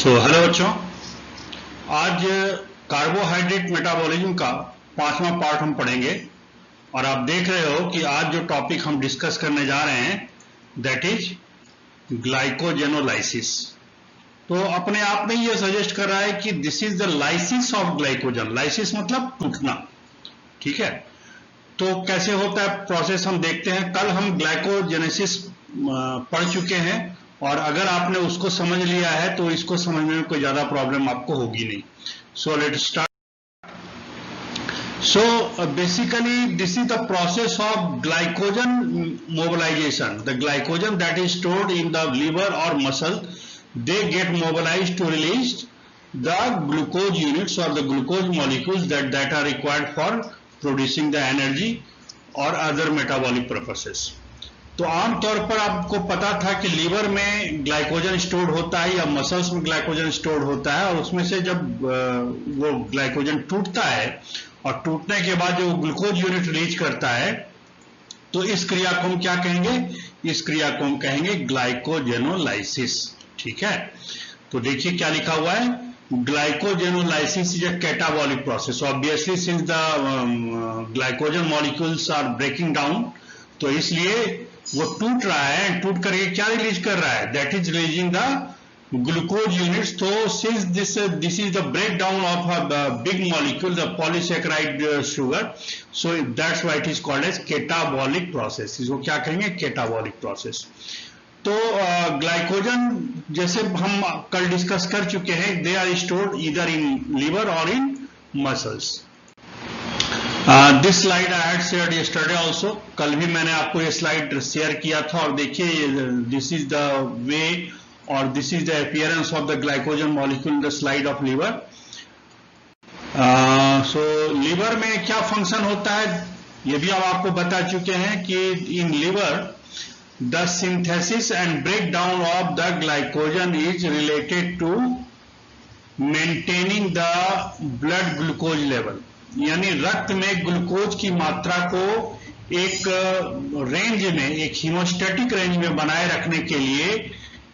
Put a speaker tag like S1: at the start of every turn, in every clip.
S1: Hello बच्चों, आज carbohydrate metabolism का 5वां पार्ट हम पढ़ेंगे। और आप देख रहे हो कि आज जो टॉपिक हम डिस्कस करने जा रहे हैं दैट इज ग्लाइकोजेनोलाइसिस। तो अपने आप में ये सजेस्ट कर रहा है कि this is the lysis of glycogen. Lysis मतलब टूटना, ठीक है। तो कैसे होता है प्रोसेस हम देखते हैं। कल हम ग्लाइकोजेनेसिस पढ़ चुके हैं और अगर आपने उसको समझ लिया है तो इसको समझने में कोई ज्यादा प्रॉब्लम आपको होगी नहीं। So let start. So basically this is the process of glycogen mobilization. The glycogen that is stored in the liver or muscle, they get mobilized to release the glucose units or the glucose molecules that are required for producing the energy or other metabolic purposes. तो आमतौर पर आपको पता था कि liver में glycogen stored होता है या मसल्स में ग्लाइकोजन स्टोर्ड होता है, और उसमें से जब वो ग्लाइकोजन टूटता है और टूटने के बाद जो ग्लूकोज यूनिट रिलीज करता है, तो इस क्रिया को हम क्या कहेंगे? इस क्रिया को हम कहेंगे ग्लाइकोजेनोलाइसिस, ठीक है। तो देखिए क्या लिखा हुआ है, glycogenolysis is a catabolic process. Obviously since the glycogen molecules are breaking down, तो इसलिए वो टूट रहा है। टूट करके क्या रिलीज कर रहा है? That is releasing the glucose units. So since this is the breakdown of a big molecule, the polysaccharide sugar, so that's why it is called as catabolic process. इसको क्या कहेंगे? catabolic process. तो glycogen जैसे हम कल discuss कर चुके हैं, they are stored either in liver or in muscles. This slide I had shared yesterday also. कल भी मैंने आपको ये स्लाइड शेयर किया था। और देखिए दिस इज द वे और this is the appearance of the glycogen molecule in the slide of liver. So liver में क्या फंक्शन होता है ये भी हम आपको बता चुके हैं कि in liver the synthesis and break down of the glycogen is related to maintaining the blood glucose level, यानी रक्त में ग्लूकोज की मात्रा को एक रेंज में, एक हीमोस्टैटिक रेंज में बनाए रखने के लिए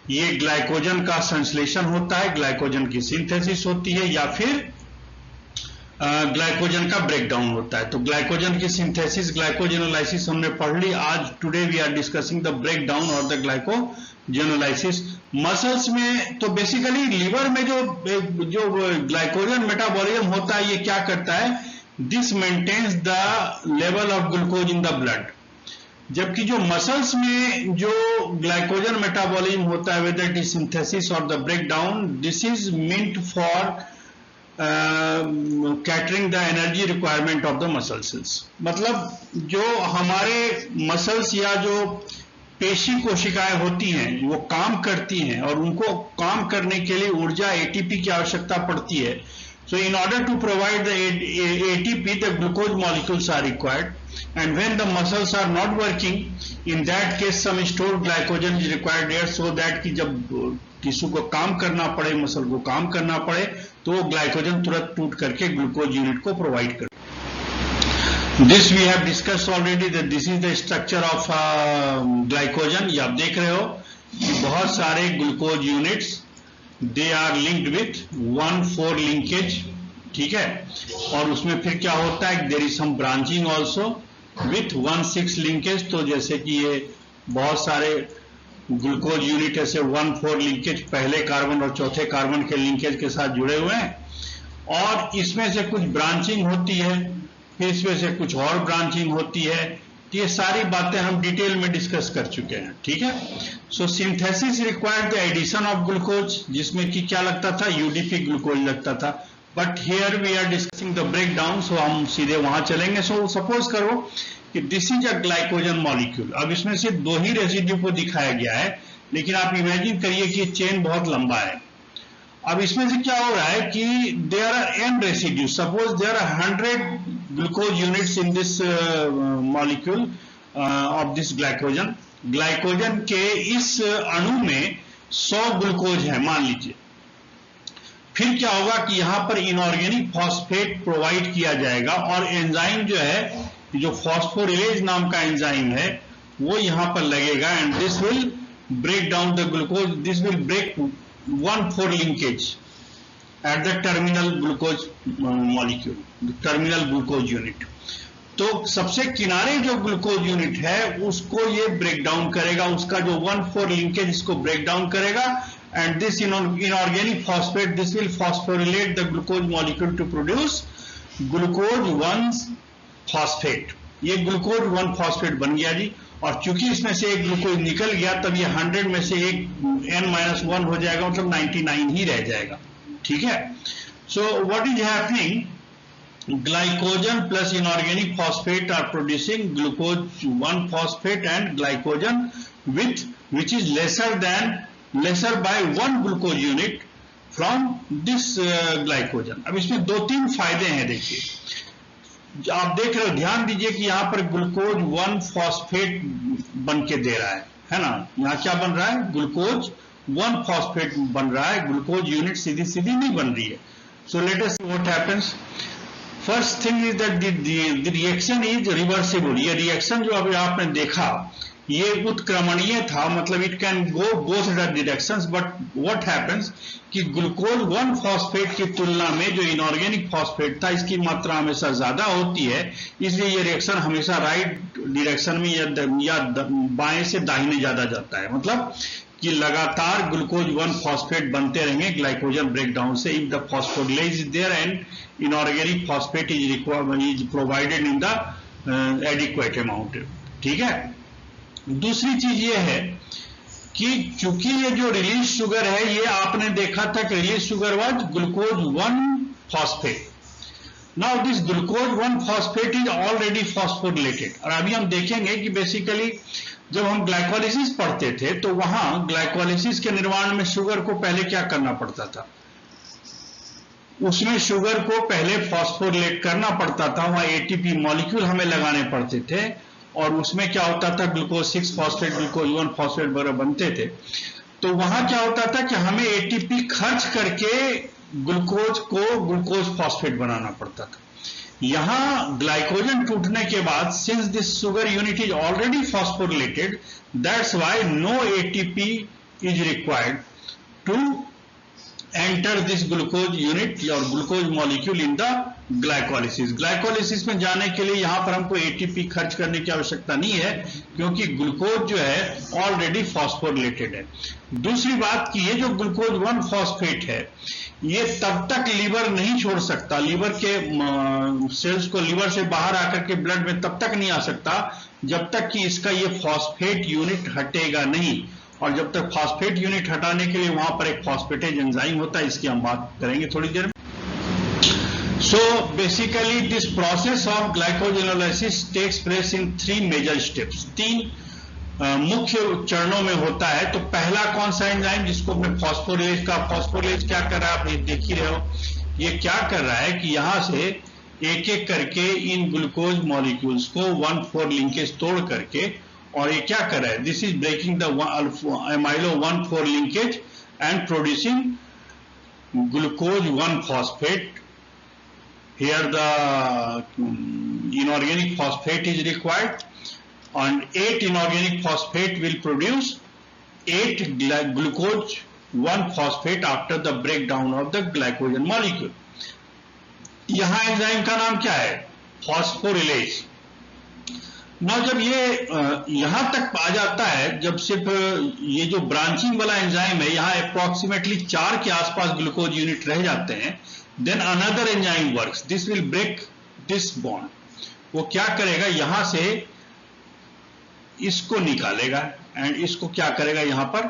S1: ये ग्लाइकोजन का संश्लेषण होता है, ग्लाइकोजन की सिंथेसिस होती है, या फिर ग्लाइकोजन का ब्रेकडाउन होता है। तो ग्लाइकोजन की सिंथेसिस, ग्लाइकोजेनोलाइसिस हमने पढ़ ली। आज today we are discussing the breakdown और द ग्लाइकोजेनोलाइसिस। मसल्स में तो बेसिकली लीवर में जो ग्लाइकोजन मेटाबॉलिज्म होता है, ये क्या करता है? This maintains the level of glucose in the blood. जबकि जो मसल्स में जो ग्लाइकोजन मेटाबॉलिज्म होता है, वेदर इट इज सिंथेसिस और the breakdown, this is meant for catering the energy requirement of the muscle cells. मतलब जो हमारे मसल्स या जो पेशी कोशिकाएं होती हैं वो काम करती हैं और उनको काम करने के लिए ऊर्जा एटीपी की आवश्यकता पड़ती है। So in order to provide the ATP, the glucose molecules are required, and when the muscles are not working, in that case some stored glycogen is required there, so that कि जब tissue को काम करना पड़े, muscle को काम करना पड़े, तो वो ग्लाइकोजन तुरंत टूट करके ग्लूकोज यूनिट को प्रोवाइड कर। This we have discussed already that this is the structure of glycogen. ये आप देख रहे हो कि बहुत सारे glucose units they are linked with 1,4 linkage, ठीक है। और उसमें फिर क्या होता है? there is some branching also with 1,6 linkage। तो जैसे कि ये बहुत सारे ग्लूकोज यूनिट ऐसे 1,4 लिंकेज, पहले कार्बन और चौथे कार्बन के लिंकेज के साथ जुड़े हुए हैं, और इसमें से कुछ ब्रांचिंग होती है, फिर इसमें से कुछ और ब्रांचिंग होती है। तो ये सारी बातें हम डिटेल में डिस्कस कर चुके हैं, ठीक है। So synthesis required the addition of glucose, जिसमें कि क्या लगता था? यूडीपी ग्लूकोज लगता था। But here we are discussing the break down, so हम सीधे वहां चलेंगे। सो सपोज करो कि this is a glycogen molecule. अब इसमें से 2 ही रेसिड्यू को दिखाया गया है, लेकिन आप इमेजिन करिए कि चेन बहुत लंबा है। अब इसमें से क्या हो रहा है कि there are n residue. Suppose there are 100 glucose units in this molecule of this glycogen. Glycogen के इस अणु में 100 ग्लूकोज है मान लीजिए। फिर क्या होगा कि यहां पर इनऑर्गेनिक फॉस्फेट प्रोवाइड किया जाएगा, और एंजाइम जो है, जो फॉस्फोरिलेज नाम का एंजाइम है, वो यहां पर लगेगा, and this will break down the glucose, this will break 1,4 linkage at the terminal glucose molecule, terminal glucose unit. तो सबसे किनारे जो ग्लूकोज यूनिट है उसको ये ब्रेक डाउन करेगा, उसका जो 1,4 लिंकेज इसको ब्रेक डाउन करेगा, and this inorganic phosphate, this will phosphorylate the glucose molecule to produce glucose 1 phosphate. ये ग्लूकोज 1 फॉस्फेट बन गया जी, और चूंकि इसमें से एक ग्लूकोज निकल गया तब ये 100 में से एक n-1 हो जाएगा, मतलब 99 ही रह जाएगा। ठीक है, so what is happening, glycogen plus inorganic phosphate are producing glucose 1 phosphate and glycogen which is lesser by 1 glucose unit from this glycogen। अब इसमें 2-3 फायदे हैं, देखिए आप देख रहे हो, ध्यान दीजिए कि यहाँ पर ग्लूकोज 1 फॉस्फेट बन के दे रहा है ना, यहाँ क्या बन रहा है, ग्लूकोज 1 फॉस्फेट बन रहा है, ग्लूकोज यूनिट सीधी सीधी नहीं बन रही है। So let us see what happens. First thing is that the reaction is reversible. ये रिएक्शन जो अभी आपने देखा ये उत्क्रमणीय था, मतलब it can go both the directions, but what happens कि ग्लूकोज 1 फॉस्फेट की तुलना में जो इनऑर्गेनिक फॉस्फेट था इसकी मात्रा हमेशा ज्यादा होती है, इसलिए ये रिएक्शन हमेशा राइट डायरेक्शन में या बाएं से दाहिने ज्यादा जाता है, मतलब कि लगातार ग्लूकोज 1 फॉस्फेट बनते रहेंगे ग्लाइकोजन ब्रेकडाउन से। If the phosphorylase is there and inorganic phosphate is provided in the adequate amount. ठीक है, दूसरी चीज ये है कि चूंकि ये जो रिलीज शुगर है, ये आपने देखा था कि release sugar was glucose 1 phosphate. Now this glucose 1 phosphate is already phosphorylated. और अभी हम देखेंगे कि बेसिकली जब हम ग्लाइकोलिसिस पढ़ते थे तो वहां ग्लाइकोलिसिस के निर्माण में शुगर को पहले क्या करना पड़ता था, उसमें शुगर को पहले फॉस्फोरिलेट करना पड़ता था, वहां एटीपी मॉलिक्यूल हमें लगाने पड़ते थे, और उसमें क्या होता था, ग्लूकोज 6 फॉस्फेट, ग्लूकोज 1 फॉस्फेट वगैरह बनते थे। तो वहां क्या होता था कि हमें एटीपी खर्च करके ग्लूकोज को ग्लूकोज फॉस्फेट बनाना पड़ता था। यहां ग्लाइकोजन टूटने के बाद, since this sugar unit is already phosphorylated, that's why no ATP is required to enter this glucose unit और glucose molecule in the glycolysis. Glycolysis में जाने के लिए यहां पर हमको एटीपी खर्च करने की आवश्यकता नहीं है, क्योंकि ग्लूकोज जो है ऑलरेडी फॉस्फोरिलेटेड है। दूसरी बात कि ये जो ग्लूकोज 1 फॉस्फेट है ये तब तक लीवर नहीं छोड़ सकता, लीवर के सेल्स को लीवर से बाहर आकर के ब्लड में तब तक नहीं आ सकता जब तक कि इसका ये फॉस्फेट यूनिट हटेगा नहीं। और जब तक फॉस्फेट यूनिट हटाने के लिए वहां पर एक फॉस्फेटेज एंजाइम होता है, इसकी हम बात करेंगे थोड़ी देर में। So basically this process of glycogenolysis takes place in 3 major steps. 3 मुख्य चरणों में होता है। तो पहला कौन सा एंजाइम, जिसको अपने फॉस्फोरिलेज का, फॉस्फोरिलेज क्या कर रहा है आप ये देख ही रहे हो, ये क्या कर रहा है कि यहां से एक एक करके इन ग्लूकोज मॉलिक्यूल्स को 1,4 लिंकेज तोड़ करके, और ये क्या कर रहा है, this is breaking the amylo 1,4 linkage and producing glucose 1 phosphate. Here the inorganic phosphate is required and 8 inorganic phosphate will produce 8 glucose 1 phosphate after the breakdown of the glycogen molecule। यहां enzyme का नाम क्या है, फॉस्फोरिलेज। ना जब ये यहां तक आ जाता है, जब सिर्फ ये जो ब्रांचिंग वाला एंजाइम है, यहां अप्रोक्सीमेटली 4 के आसपास ग्लूकोज यूनिट रह जाते हैं, then another enzyme works, this will break this bond. वो क्या करेगा, यहां से इसको निकालेगा एंड इसको क्या करेगा, यहां पर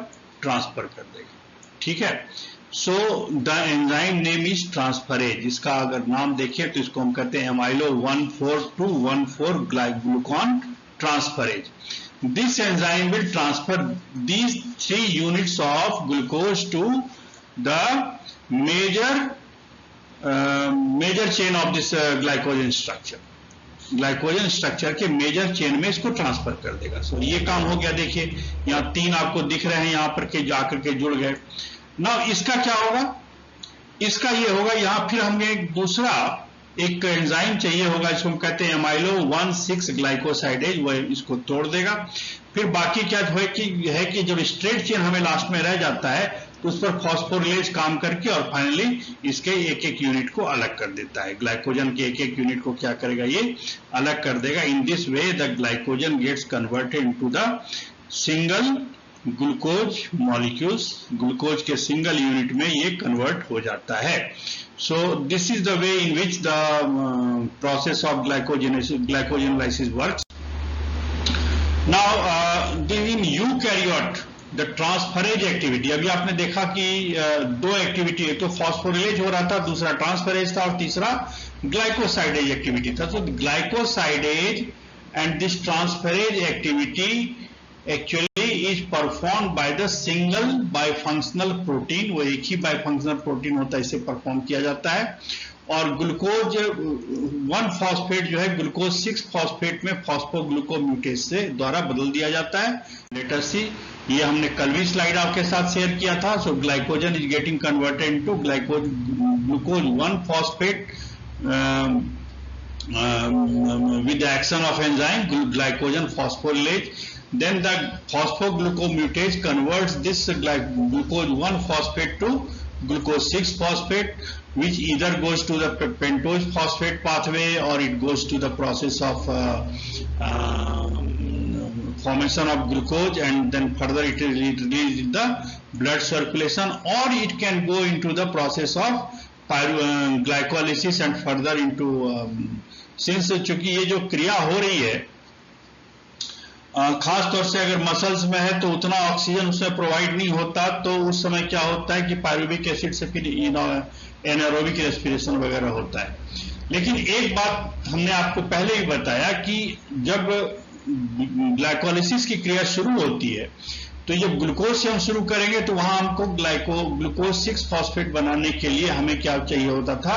S1: ट्रांसफर कर देगा। ठीक है, so the enzyme name is transferase. इसका अगर नाम देखें तो इसको हम कहते हैं amylo 1,4,2,1,4 glucan transferase. This enzyme will transfer these 3 units of glucose to the major chain of this glycogen structure. Glycogen structure के मेजर चेन में इसको ट्रांसफर कर देगा। सो ये काम हो गया। देखिए यहाँ 3 आपको दिख रहे हैं, यहां पर के जाकर के जुड़ गए। ना इसका क्या होगा, इसका ये होगा, यहां फिर हमें एक दूसरा एक एंजाइम चाहिए होगा, इसको हम कहते हैं एमाइलो 1,6 ग्लाइकोसाइडेज, वह इसको तोड़ देगा। फिर बाकी क्या है कि जब स्ट्रेट चेन हमें लास्ट में रह जाता है तो उस पर फॉस्फोरिलेज काम करके और फाइनली इसके एक एक यूनिट को अलग कर देता है। ग्लाइकोजन के एक एक यूनिट को क्या करेगा, ये अलग कर देगा। In this way the glycogen gets converted into the single glucose molecules, glucose के सिंगल यूनिट में ये कन्वर्ट हो जाता है। So this is the way in which the process of glycogenolysis works. Now in eukaryote the transferase activity, अभी आपने देखा कि दो एक्टिविटी, एक तो फॉस्फोरिलेज हो रहा था, दूसरा ट्रांसफरेज था और तीसरा ग्लाइकोसाइडेज एक्टिविटी था। तो glycosidase and this transferase activity actually is performed by the single bifunctional protein, वो एक ही बाइफंक्शनल प्रोटीन होता है, इसे परफॉर्म किया जाता है। और ग्लूकोज 1 फॉस्फेट जो है ग्लूकोज 6 फॉस्फेट में फॉस्फोग्लूकोम्यूटेज से द्वारा बदल दिया जाता है। लेट अस सी, ये हमने कल भी स्लाइड आपके साथ शेयर किया था। So glycogen is getting converted into glucose 1 phosphate with the action of enzyme glycogen phosphorylase. Then the phosphoglucomutase converts this glucose 1 phosphate to glucose 6 phosphate, which either goes to the pentose phosphate pathway or it goes to the process of formation of glucose, and then further it is released in the blood circulation, or it can go into the process of glycolysis and further into since चूंकि ये जो क्रिया हो रही है खास तौर से अगर मसल्स में है तो उतना ऑक्सीजन उसमें प्रोवाइड नहीं होता, तो उस समय क्या होता है कि पायरुविक एसिड से फिर एनारोबिक रेस्पिरेशन वगैरह होता है। लेकिन एक बात हमने आपको पहले ही बताया कि जब ग्लाइकोलिसिस की क्रिया शुरू होती है तो जब ग्लूकोज से हम शुरू करेंगे तो वहां हमको ग्लूकोज 6 फॉस्फेट बनाने के लिए हमें क्या चाहिए होता था,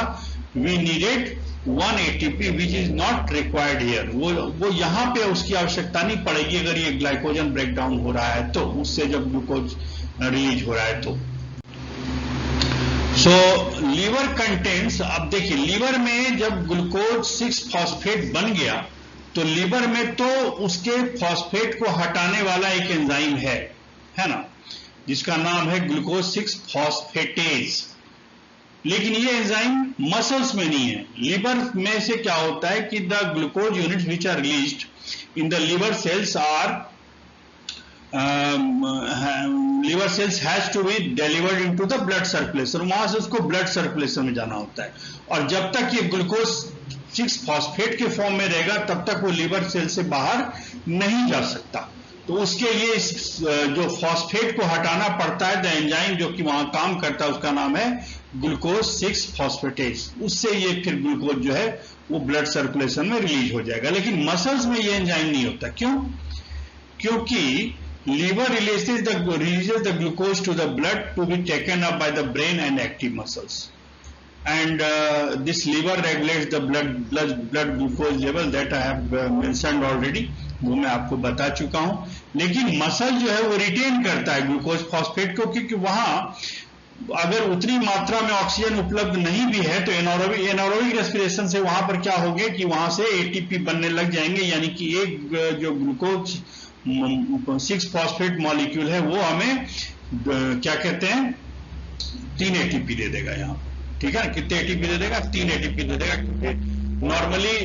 S1: we needed 1 ATP which is not required here. वो यहां पे उसकी आवश्यकता नहीं पड़ेगी अगर ये ग्लाइकोजन ब्रेक डाउन हो रहा है तो, उससे जब ग्लूकोज रिलीज हो रहा है तो। सो लीवर कंटेंट्स, अब देखिए लीवर में जब ग्लूकोज 6 फॉस्फेट बन गया तो लीवर में तो उसके फॉस्फेट को हटाने वाला एक एंजाइम है ना, जिसका नाम है ग्लूकोज 6 फॉस्फेटेज। लेकिन ये एंजाइम मसल्स में नहीं है। लीवर में से क्या होता है कि the glucose units which are released in the liver cells has to be delivered into the blood circulation, वहां से उसको ब्लड सर्कुलेशन में जाना होता है। और जब तक ये ग्लूकोज 6 फॉस्फेट के फॉर्म में रहेगा तब तक वो लीवर सेल से बाहर नहीं जा सकता। तो उसके लिए जो फॉस्फेट को हटाना पड़ता है, द एंजाइम जो कि वहां काम करता है उसका नाम है ग्लूकोज 6 फॉस्फेटेज। उससे ये फिर ग्लूकोज जो है वो ब्लड सर्कुलेशन में रिलीज हो जाएगा। लेकिन मसल्स में ये एंजाइम नहीं होता। क्यों? क्योंकि liver releases the glucose to the blood to be taken up by the brain and active muscles, and this liver regulates the blood glucose level that I have mentioned already, वो मैं आपको बता चुका हूं। लेकिन मसल जो है वो रिटेन करता है ग्लूकोज फॉस्फेट को, क्योंकि वहां अगर उतनी मात्रा में ऑक्सीजन उपलब्ध नहीं भी है तो एनारोबिक रेस्पिरेशन से वहां पर क्या होगा कि वहां से एटीपी बनने लग जाएंगे, यानी कि एक जो ग्लूकोज 6 फॉस्फेट मॉलिक्यूल है वो हमें क्या कहते हैं 3 एटीपी दे देगा यहाँ, ठीक है। कितने एटीपी दे देगा? 3 एटीपी दे देगा। नॉर्मली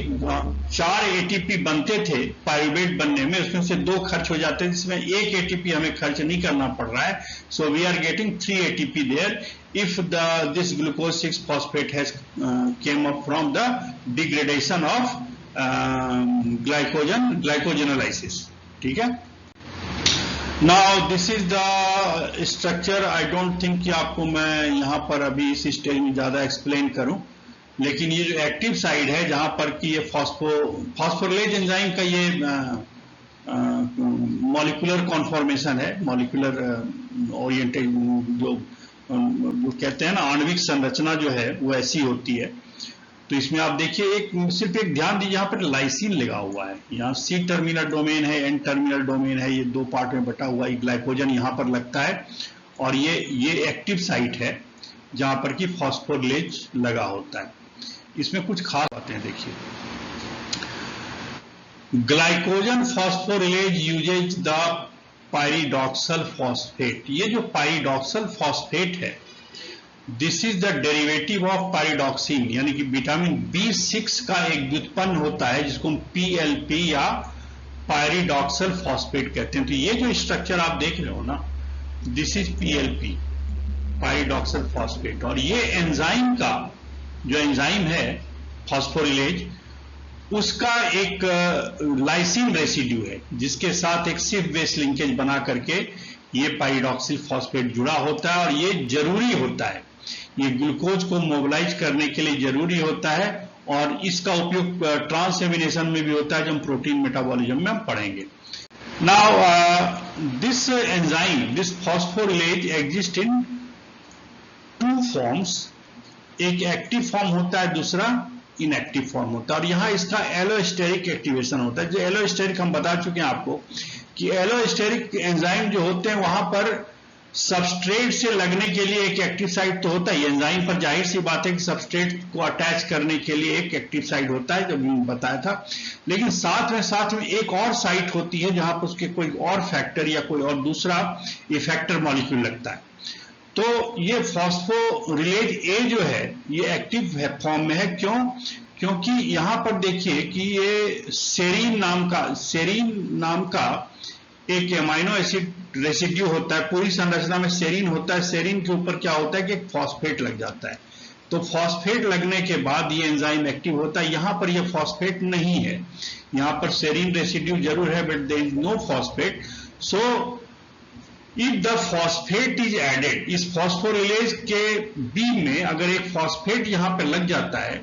S1: 4 एटीपी बनते थे पायरुवेट बनने में, उसमें से 2 खर्च हो जाते हैं, जिसमें 1 एटीपी हमें खर्च नहीं करना पड़ रहा है। So we are getting 3 ATP there if this glucose 6 phosphate has came up from the degradation of glycogenolysis, ठीक है। Now this is the structure. I don't think कि आपको मैं यहां पर अभी इस स्टेज में ज्यादा एक्सप्लेन करूं, लेकिन ये जो एक्टिव साइड है जहां पर कि ये फॉस्फोरिलेज एंजाइम का ये मॉलिक्यूलर कॉन्फॉर्मेशन है, मॉलिक्यूलर ओरिएंटेड जो कहते हैं ना आणविक संरचना जो है वो ऐसी होती है। तो इसमें आप देखिए सिर्फ एक ध्यान दीजिए, यहाँ पर लाइसिन लगा हुआ है, यहाँ सी टर्मिनल डोमेन है, एन टर्मिनल डोमेन है, ये 2 पार्ट में बटा हुआ है। ग्लाइकोजन यहाँ पर लगता है और ये एक्टिव साइट है जहां पर कि फॉस्फोरिलेज लगा होता है। इसमें कुछ खास बातें हैं, देखिए। Glycogen phosphorylase uses the pyridoxal phosphate. ये जो पाइरिडॉक्सल फॉस्फेट है, this is the derivative of pyridoxine, यानी कि विटामिन B6 का एक व्युत्पन्न होता है जिसको हम PLP या पाइरिडॉक्सल फॉस्फेट कहते हैं। तो ये जो स्ट्रक्चर आप देख रहे हो ना, दिस इज PLP, पाइरिडॉक्सल फॉस्फेट। और ये एंजाइम का जो एंजाइम है फॉस्फोरिलेज, उसका एक लाइसिन रेसिड्यू है जिसके साथ एक सिर्फ बेस लिंकेज बना करके ये पाइरिडॉक्सिल फॉस्फेट जुड़ा होता है। और ये जरूरी होता है, ये ग्लूकोज को मोबिलाइज करने के लिए जरूरी होता है, और इसका उपयोग ट्रांसएमिनेशन में भी होता है जो हम प्रोटीन मेटाबॉलिज्म में हम पढ़ेंगे। Now this enzyme, this phosphorylase exist in two forms, एक एक्टिव फॉर्म होता है, दूसरा इनएक्टिव फॉर्म होता है। और यहां इसका एलोस्टेरिक एक्टिवेशन होता है। जो एलोस्टेरिक हम बता चुके हैं आपको कि एलोस्टेरिक एंजाइम जो होते हैं वहां पर सबस्ट्रेट से लगने के लिए एक एक्टिव साइट तो होता है एंजाइम पर, जाहिर सी बात है कि सबस्ट्रेट को अटैच करने के लिए एक एक्टिव साइट होता है, जो मैंने बताया था। लेकिन साथ में एक और साइट होती है जहां पर उसके कोई और फैक्टर या कोई और दूसरा इफेक्टर मॉलिक्यूल लगता है। तो ये फॉस्फोरिलेज ए जो है ये एक्टिव फॉर्म में है। क्योंकि यहां पर देखिए कि ये सेरीन नाम का एक एमाइनो एसिड रेसिड्यू होता है। पूरी संरचना में सेरीन होता है। सेरीन के ऊपर क्या होता है कि एक फॉस्फेट लग जाता है। तो फॉस्फेट लगने के बाद ये एंजाइम एक्टिव होता है। यहां पर ये फॉस्फेट नहीं है, यहां पर सेरीन रेसिड्यू जरूर है, but there is no phosphate. So if the phosphate is added, इस फॉस्फोरिलेज के बी में अगर एक फॉस्फेट यहां पर लग जाता है,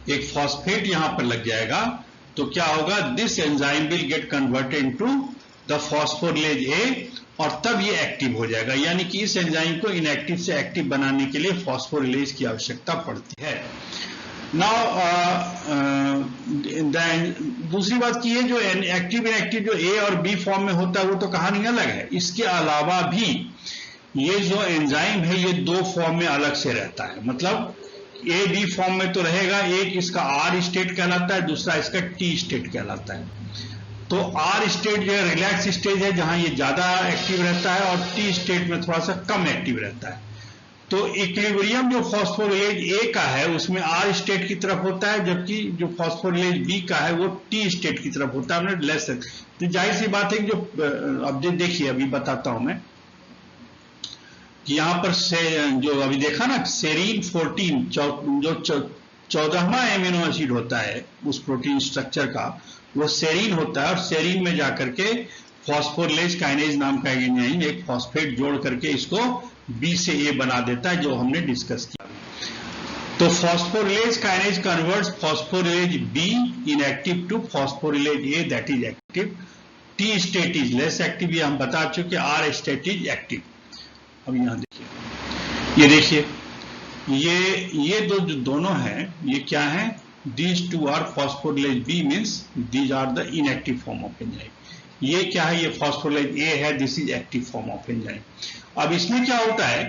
S1: एक फॉस्फेट यहां पर लग जाएगा, तो क्या होगा, this enzyme will get converted into the phosphorylase A, और तब ये एक्टिव हो जाएगा। यानी कि इस एंजाइम को इनएक्टिव से एक्टिव बनाने के लिए फॉस्फोरिलेज की आवश्यकता पड़ती है। नाउ दूसरी बात की, ये जो एक्टिव इनएक्टिव जो ए और बी फॉर्म में होता है वो तो कहानी अलग है। इसके अलावा भी ये जो एंजाइम है ये दो फॉर्म में अलग से रहता है। मतलब ए बी फॉर्म में तो रहेगा, एक इसका आर स्टेट कहलाता है, दूसरा इसका टी स्टेट कहलाता है। तो आर स्टेट जो है रिलैक्स स्टेज है जहां ये ज्यादा एक्टिव रहता है, और टी स्टेट में थोड़ा सा कम एक्टिव रहता है। तो इक्विलिब्रियम जो फॉस्फोरिलेज ए का है उसमें आर स्टेट की तरफ होता है, जबकि जो फॉस्फोरिलेज बी का है वो टी स्टेट की तरफ होता है, लेस। तो जाहिर सी बात है कि जो अब देखिए अभी बताता हूं मैं कि यहां पर से जो अभी देखा ना सेरीन 14 जो 14वां एमिनो एसिड होता है उस प्रोटीन स्ट्रक्चर का, वो सेरीन होता है। और सेरीन में जाकर के फॉस्फोरिलेज काइनेज नाम का एंजाइम एक फॉस्फेट जोड़ करके इसको बी से ए बना देता है, जो हमने डिस्कस किया। तो phosphorylase kinase converts phosphorylase B inactive to phosphorylase A that is active. T state is less active, ये हम बता चुके। R state is active. अब यहां देखिए, ये देखिए ये जो दोनों हैं ये क्या है, these two are phosphorylase B means these are the inactive form of enzyme. ये क्या है, ये फॉस्फोरिलेज ए है, this is active form of enzyme. अब इसमें क्या होता है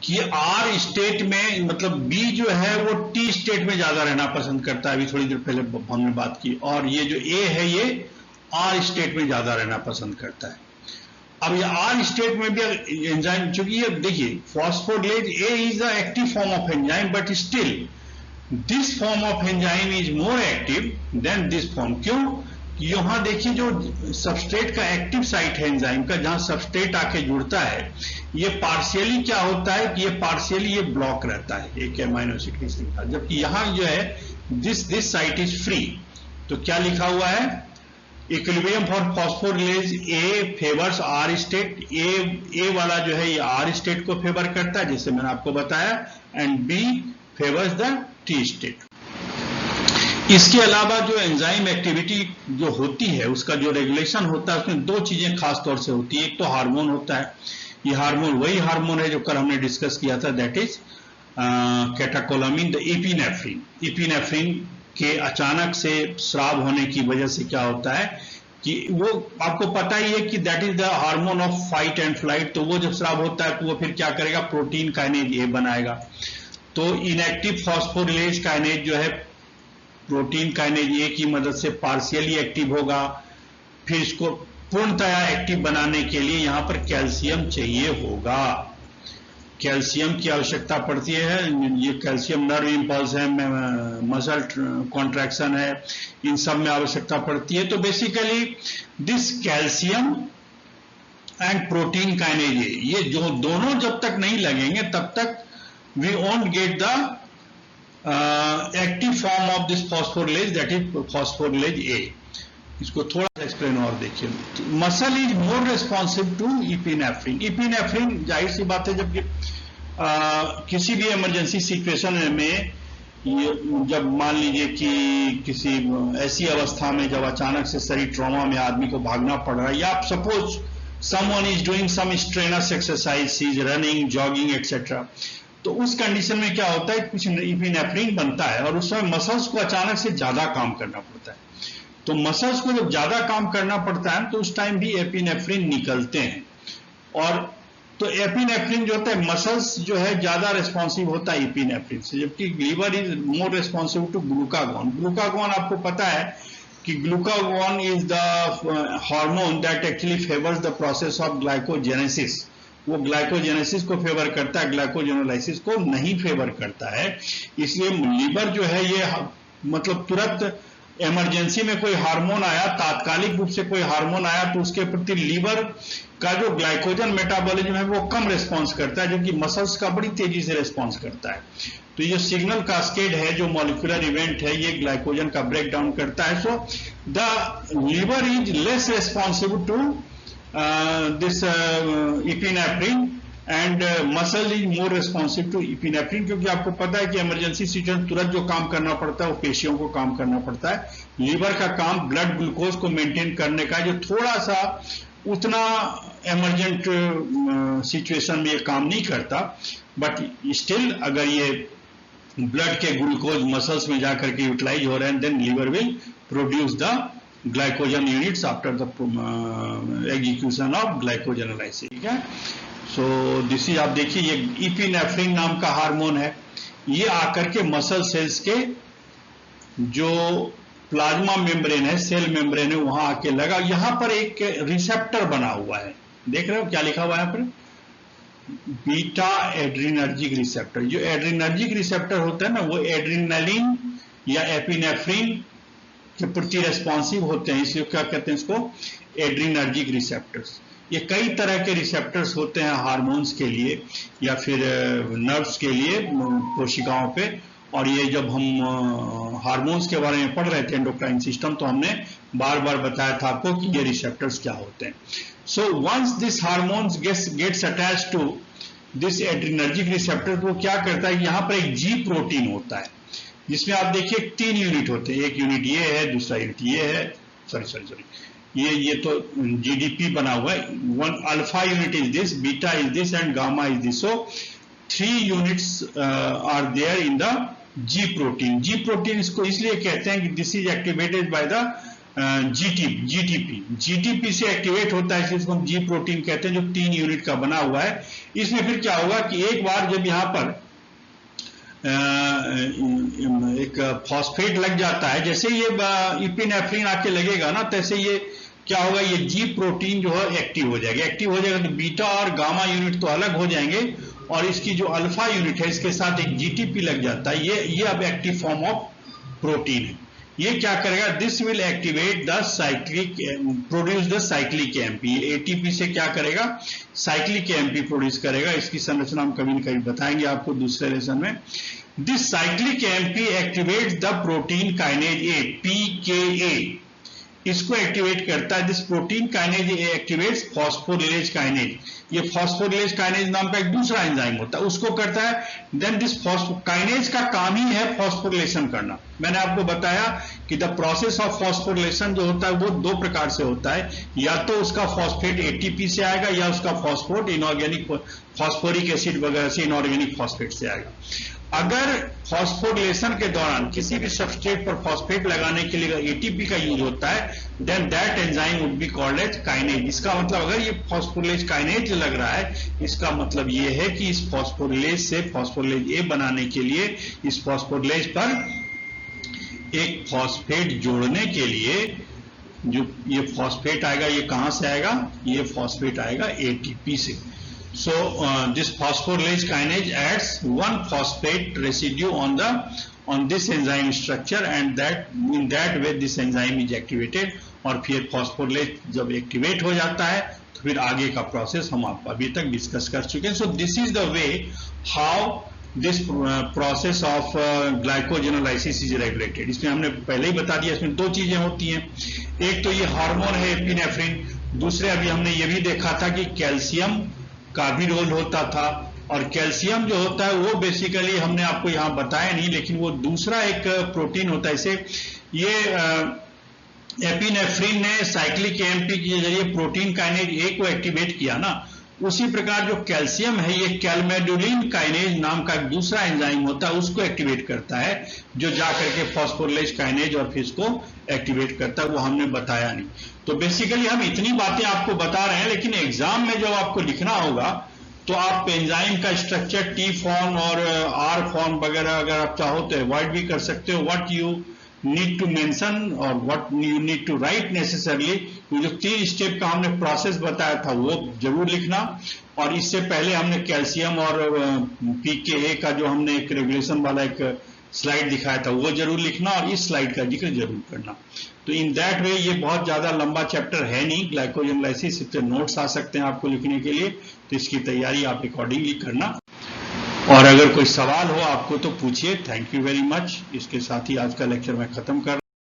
S1: कि आर स्टेट में, मतलब बी जो है वो टी स्टेट में ज्यादा रहना पसंद करता है, अभी थोड़ी देर पहले हमने बात की। और ये जो ए है ये आर स्टेट में ज्यादा रहना पसंद करता है। अब ये आर स्टेट में भी एंजाइम, चूंकि ये देखिए phosphorylase A is the active form of enzyme, but still this form of enzyme is more active than this form. क्यों? यहां देखिए जो सबस्ट्रेट का एक्टिव साइट है एंजाइम का, जहां सबस्ट्रेट आके जुड़ता है, ये पार्शियली क्या होता है कि ये पार्शियली ये ब्लॉक रहता है एक एमाइनो एसिड की श्रृंखला, जबकि यहां जो है दिस साइट इज फ्री। तो क्या लिखा हुआ है, equilibrium for phosphorylase A favours R state. A वाला जो है ये आर स्टेट को फेवर करता है जैसे मैंने आपको बताया, and B favours the T state. इसके अलावा जो एंजाइम एक्टिविटी जो होती है उसका जो रेगुलेशन होता है उसमें दो चीजें खास तौर से होती है। एक तो हार्मोन होता है, ये हार्मोन वही हार्मोन है जो कल हमने डिस्कस किया था, that is catecholamine, the epinephrine. Epinephrine के अचानक से स्राव होने की वजह से क्या होता है कि वो आपको पता ही है कि that is the hormone of fight and flight. तो वो जब स्राव होता है तो वो फिर क्या करेगा, प्रोटीन काइनेज ए बनाएगा। तो इनएक्टिव फॉस्फोरिलेज काइनेज जो है प्रोटीन काइनेज ए की मदद से पार्शियली एक्टिव होगा, फिर इसको पूर्णतया एक्टिव बनाने के लिए यहां पर कैल्शियम चाहिए होगा। कैल्शियम की आवश्यकता पड़ती है। ये कैल्शियम नर्व इंपल्स है, मसल कॉन्ट्रैक्शन है, इन सब में आवश्यकता पड़ती है। तो basically this calcium and protein kinase, ये जो दोनों जब तक नहीं लगेंगे तब तक we won't get the active form of this phosphorylase, that is phosphorylase A. इसको थोड़ा सा एक्सप्लेन और देखिए। Muscle is more responsive to epinephrine. Epinephrine जाहिर सी बात है, जब किसी भी इमरजेंसी सिचुएशन में जब मान लीजिए कि किसी ऐसी अवस्था में जब अचानक से शरीर ट्रॉमा में आदमी को भागना पड़ रहा है, या आप suppose someone is doing some strenuous exercise, is running, jogging etcetera, तो उस कंडीशन में क्या होता है, कुछ इपिनेफ्रिन बनता है और उस समय मसल्स को अचानक से ज्यादा काम करना पड़ता है। तो मसल्स को जब ज्यादा काम करना पड़ता है तो उस टाइम भी एपिनेफ्रिन निकलते हैं। और तो एपिनेफ्रिन जो होता है, मसल्स जो है ज्यादा रेस्पॉन्सिव होता है एपिनेफ्रिन से, जबकि liver is more responsive to glucagon. Glucagon आपको पता है कि glucagon is the hormone that actually favours the process of glycogenesis. वो ग्लाइकोजेनेसिस को फेवर करता है, ग्लाइकोजेनोलाइसिस को नहीं फेवर करता है। इसलिए लीवर जो है ये मतलब तुरंत इमरजेंसी में कोई हार्मोन आया, तात्कालिक रूप से कोई हार्मोन आया, तो उसके प्रति लीवर का जो ग्लाइकोजन मेटाबॉलिज्म है वो कम रिस्पॉन्स करता है, जो कि मसल्स का बड़ी तेजी से रिस्पॉन्स करता है। तो ये सिग्नल कास्केड है, जो मॉलिक्यूलर इवेंट है, ये ग्लाइकोजन का ब्रेक डाउन करता है। So the liver is less responsive to this epinephrine and muscle is more responsive to epinephrine, क्योंकि आपको पता है कि इमरजेंसी सिचुएशन तुरंत जो काम करना पड़ता है वो पेशियों को काम करना पड़ता है। लीवर का काम ब्लड ग्लूकोज को मेंटेन करने का, जो थोड़ा सा उतना इमरजेंट सिचुएशन में ये काम नहीं करता, बट स्टिल अगर ये ब्लड के ग्लूकोज मसल्स में जाकर के यूटिलाइज हो रहे हैं, then liver will produce the glycogen units after the execution of glycogenolysis. ठीक है, सो दिस इज, आप देखिए ये इपिनेफ्रिन नाम का हार्मोन है, ये आकर के मसल सेल्स के जो प्लाज्मा मेम्ब्रेन है, सेल मेम्ब्रेन है, वहां आके लगा। यहां पर एक रिसेप्टर बना हुआ है, देख रहे हो क्या लिखा हुआ है यहाँ पर, बीटा एड्रीनर्जिक रिसेप्टर। जो एड्रीनर्जिक रिसेप्टर होता है ना, वो एड्रीनलिन या एपिनेफ्रिन के प्रति रेस्पॉन्सिव होते हैं, इसलिए क्या कहते हैं इसको, एड्रीनर्जिक रिसेप्टर्स। ये कई तरह के रिसेप्टर्स होते हैं हार्मोन्स के लिए या फिर नर्व्स के लिए कोशिकाओं पे। और ये जब हम हार्मोन्स के बारे में पढ़ रहे थे, एंडोक्राइन सिस्टम, तो हमने बार बार बताया था आपको कि ये रिसेप्टर्स क्या होते हैं। So once this hormones gets attached to this adrenergic receptor, तो क्या करता है, यहाँ पर एक जी प्रोटीन होता है, जिसमें आप देखिए 3 यूनिट होते हैं। एक यूनिट ये है, दूसरा यूनिट ये है, सॉरी ये तो जीडीपी बना हुआ है। One alpha unit is this, beta is this and gamma is this. So 3 units are there in the G protein. G protein इसको इसलिए कहते हैं कि this is activated by the GTP से एक्टिवेट होता है, इसलिए इसको हम जी प्रोटीन कहते हैं, जो 3 यूनिट का बना हुआ है। इसमें फिर क्या होगा कि एक बार जब यहाँ पर एक फॉस्फेट लग जाता है, जैसे ये इपिनेफ्रिन आके लगेगा ना, तैसे ये क्या होगा, ये जी प्रोटीन जो है एक्टिव हो जाएगा। एक्टिव हो जाएगा तो बीटा और गामा यूनिट तो अलग हो जाएंगे, और इसकी जो अल्फा यूनिट है इसके साथ एक जीटीपी लग जाता है। ये अब एक्टिव फॉर्म ऑफ प्रोटीन है। ये क्या करेगा, this will activate the cyclic, produce the cyclic AMP. ATP से क्या करेगा, साइक्लिक एएमपी प्रोड्यूस करेगा। इसकी संरचना हम कभी न कभी बताएंगे आपको दूसरे लेसन में। This cyclic AMP activates the protein kinase A, PKA, इसको एक्टिवेट करता है। This protein kinase activates phosphorylase kinase. ये फॉस्फोरिलेज काइनेज नाम का एक दूसरा एंजाइम होता है, उसको करता है। देन दिस काइनेज का काम ही है फॉस्फोरिलेशन करना। मैंने आपको बताया कि द प्रोसेस ऑफ फॉस्फोरिलेशन जो होता है वो 2 प्रकार से होता है, या तो उसका फॉस्फेट एटीपी से आएगा, या उसका फॉस्फोट इनऑर्गेनिक फॉस्फोरिक एसिड वगैरह से इनऑर्गेनिक फॉस्फेट से आएगा। अगर फॉस्फोरिलेशन के दौरान किसी भी सबस्ट्रेट पर फॉस्फेट लगाने के लिए एटीपी का यूज होता है, then that enzyme would be called as kinase. इसका मतलब अगर ये फॉस्फोरिलेज काइनेज लग रहा है, इसका मतलब ये है कि इस फॉस्फोरिलेज से फॉस्फोरिलेज ए बनाने के लिए इस फॉस्फोरिलेज पर एक फॉस्फेट जोड़ने के लिए जो ये फॉस्फेट आएगा, ये कहां से आएगा, ये फॉस्फेट आएगा एटीपी से. So this phosphorylase kinase adds one phosphate residue on this enzyme structure, and that in that way this enzyme is activated. और फिर phosphorylase जब एक्टिवेट हो जाता है तो फिर आगे का प्रोसेस हम आप अभी तक डिस्कस कर चुके हैं. सो this is the way how this process of glycogenolysis is regulated. इसमें हमने पहले ही बता दिया, इसमें दो चीजें होती हैं. एक तो ये हार्मोन है एपिनेफ्रिन, दूसरे अभी हमने ये भी देखा था कि कैल्शियम का भी रोल होता था. और कैल्शियम जो होता है वो बेसिकली हमने आपको यहाँ बताया नहीं, लेकिन वो दूसरा एक प्रोटीन होता है. इसे ये एपिनेफ्रिन ने साइक्लिक एएमपी के जरिए प्रोटीन काइनेज ए को एक्टिवेट किया ना, उसी प्रकार जो कैल्शियम है ये कैलमेडुलिन काइनेज नाम का एक दूसरा एंजाइम होता है, उसको एक्टिवेट करता है, जो जाकर के फॉस्फोरिलेज काइनेज और फिर इसको एक्टिवेट करता है. वो हमने बताया नहीं. तो बेसिकली हम इतनी बातें आपको बता रहे हैं, लेकिन एग्जाम में जब आपको लिखना होगा तो आप एंजाइम का स्ट्रक्चर टी फॉर्म और आर फॉर्म वगैरह अगर आप चाहो तो अवॉइड भी कर सकते हो. What you need to mention और what you need to write necessarily, जो 3 स्टेप का हमने प्रोसेस बताया था वो जरूर लिखना. और इससे पहले हमने कैल्शियम और पीके का जो हमने एक रेगुलेशन वाला एक स्लाइड दिखाया था वो जरूर लिखना, और इस स्लाइड का जिक्र जरूर करना. तो इन दैट वे ये बहुत ज्यादा लंबा चैप्टर है नहीं ग्लाइकोजेनोलाइसिस, इससे नोट्स आ सकते हैं आपको लिखने के लिए, तो इसकी तैयारी आप अकॉर्डिंगली करना. और अगर कोई सवाल हो आपको तो पूछिए. Thank you very much. इसके साथ ही आज का लेक्चर मैं खत्म कर